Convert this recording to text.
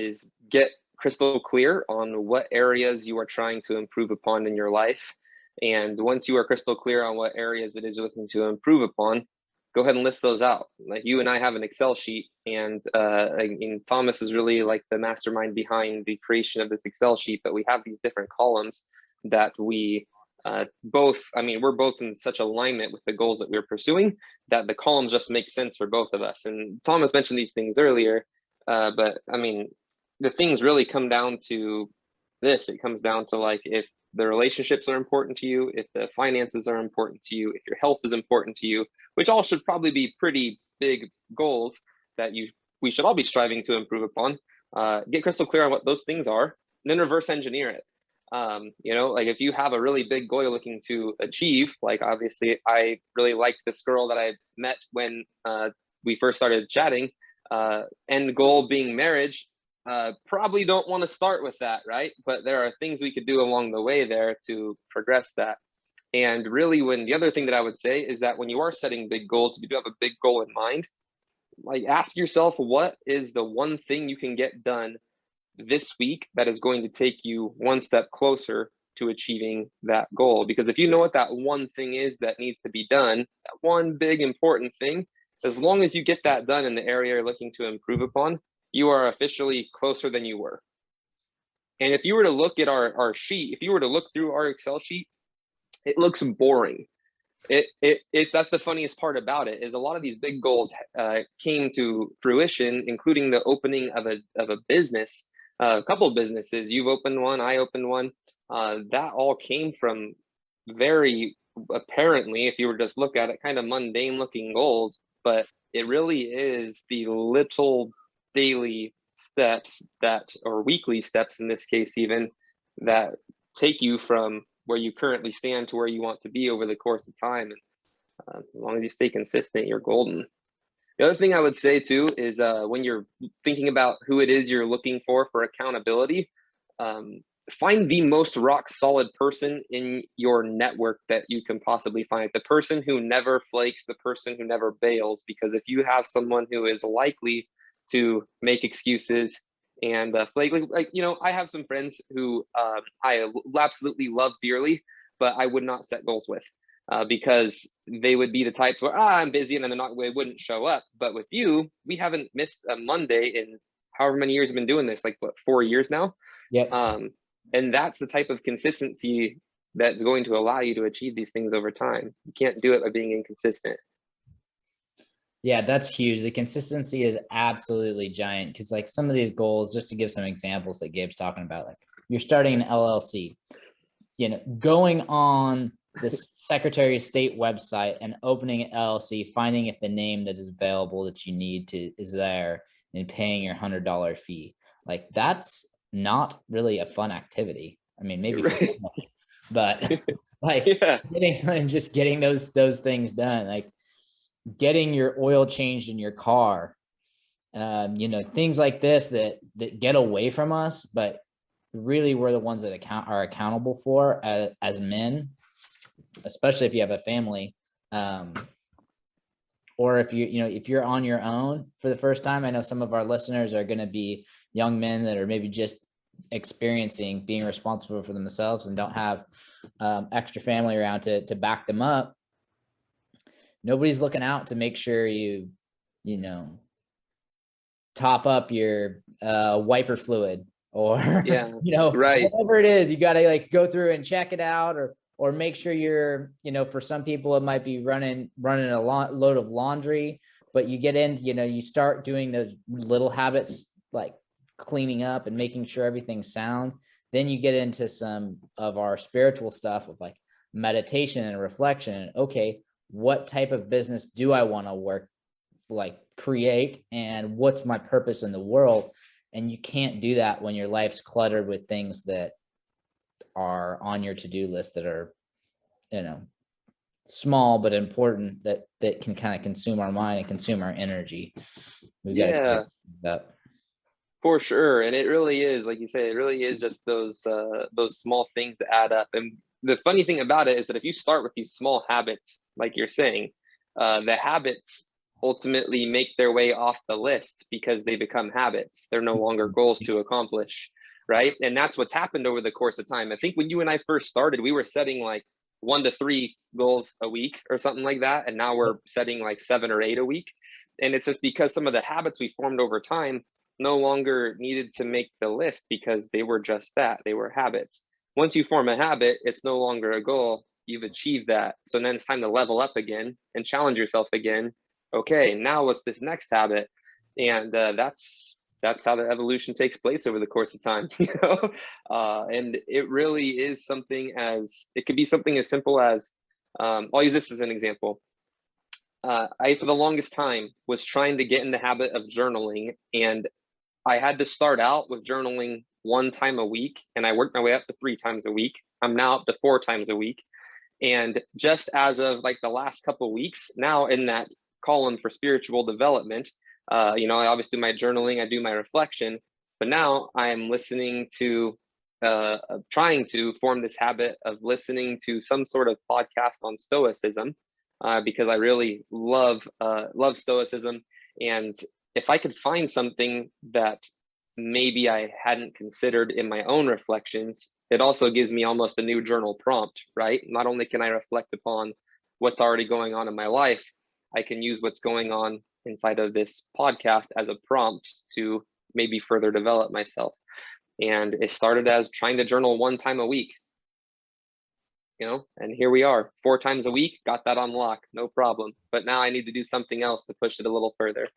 is get crystal clear on what areas you are trying to improve upon in your life. And once you are crystal clear on what areas it is you're looking to improve upon, go ahead and list those out. Like you and I have an Excel sheet, and Thomas is really like the mastermind behind the creation of this Excel sheet. But we have these different columns that we both, I mean, we're both in such alignment with the goals that we're pursuing that the columns just make sense for both of us. And Thomas mentioned these things earlier, but I mean, the things really come down to this. It comes down to like, if the relationships are important to you, if the finances are important to you, if your health is important to you, which all should probably be pretty big goals that we should all be striving to improve upon. Get crystal clear on what those things are, and then reverse engineer it. Like if you have a really big goal you're looking to achieve, like obviously I really liked this girl that I met when we first started chatting, end goal being marriage. Probably don't want to start with that, right? But there are things we could do along the way there to progress that. And really, the other thing that I would say is that when you are setting big goals, if you do have a big goal in mind, like ask yourself, what is the one thing you can get done this week that is going to take you one step closer to achieving that goal? Because if you know what that one thing is that needs to be done, that one big important thing, as long as you get that done in the area you're looking to improve upon, you are officially closer than you were. And if you were to look at our sheet, if you were to look through our Excel sheet, it looks boring. That's the funniest part about it, is a lot of these big goals came to fruition, including the opening of a business, a couple of businesses. You've opened one, I opened one. That all came from very apparently, if you were to just look at it, kind of mundane looking goals, but it really is the little daily steps or weekly steps in this case even, that take you from where you currently stand to where you want to be over the course of time. And as long as you stay consistent, you're golden. The other thing I would say too is when you're thinking about who it is you're looking for accountability, find the most rock solid person in your network that you can possibly find. The person who never flakes, the person who never bails. Because if you have someone who is likely to make excuses and flake, I have some friends who I absolutely love dearly, but I would not set goals with. Because they would be the type where I'm busy, and then they wouldn't show up. But with you, we haven't missed a Monday in however many years we've been doing this, like what, 4 years now? Yep. And that's the type of consistency that's going to allow you to achieve these things over time. You can't do it by being inconsistent. Yeah, that's huge. The consistency is absolutely giant, because like some of these goals, just to give some examples that Gabe's talking about, like you're starting an LLC, going on the Secretary of State website and opening an LLC, finding if the name that is available that you need is there, and paying your $100 fee. Like that's not really a fun activity. I mean, maybe for somebody, but like getting those things done, like getting your oil changed in your car, things like this that get away from us, but really we're the ones that are accountable for as men, especially if you have a family, or if if you're on your own for the first time. I know some of our listeners are going to be young men that are maybe just experiencing being responsible for themselves and don't have extra family around to back them up. Nobody's looking out to make sure you top up your wiper fluid, or whatever it is. You got to like go through and check it out, or make sure you're, for some people it might be running a load of laundry, but you get in, you start doing those little habits like cleaning up and making sure everything's sound. Then you get into some of our spiritual stuff of like meditation and reflection. Okay, what type of business do I want to create, and what's my purpose in the world? And you can't do that when your life's cluttered with things that are on your to-do list that are, small but important, that can kind of consume our mind and consume our energy. We've got to do that. For sure. And it really is, like you say, it really is just those small things that add up. And the funny thing about it is that if you start with these small habits, like you're saying, the habits ultimately make their way off the list because they become habits. They're no longer goals to accomplish, right? And that's what's happened over the course of time. I think when you and I first started, we were setting like 1 to 3 goals a week or something like that. And now we're setting like 7 or 8 a week. And it's just because some of the habits we formed over time no longer needed to make the list because they were just that. They were habits. Once you form a habit, it's no longer a goal. You've achieved that. So then it's time to level up again and challenge yourself again. Okay, now what's this next habit? And that's how the evolution takes place over the course of time, you know. And it really is something it could be something as simple as I'll use this as an example. I for the longest time was trying to get in the habit of journaling, and I had to start out with journaling 1 time a week, and I worked my way up to 3 times a week. I'm now up to 4 times a week. And just as of like the last couple of weeks, now in that column for spiritual development, you know, I obviously do my journaling, I do my reflection, but now I am listening to, trying to form this habit of listening to some sort of podcast on Stoicism, because I really love Stoicism. And if I could find something that maybe I hadn't considered in my own reflections, it also gives me almost a new journal prompt, right? Not only can I reflect upon what's already going on in my life, I can use what's going on inside of this podcast as a prompt to maybe further develop myself. And it started as trying to journal 1 time a week, you know, and here we are 4 times a week, got that on lock, no problem. But now I need to do something else to push it a little further.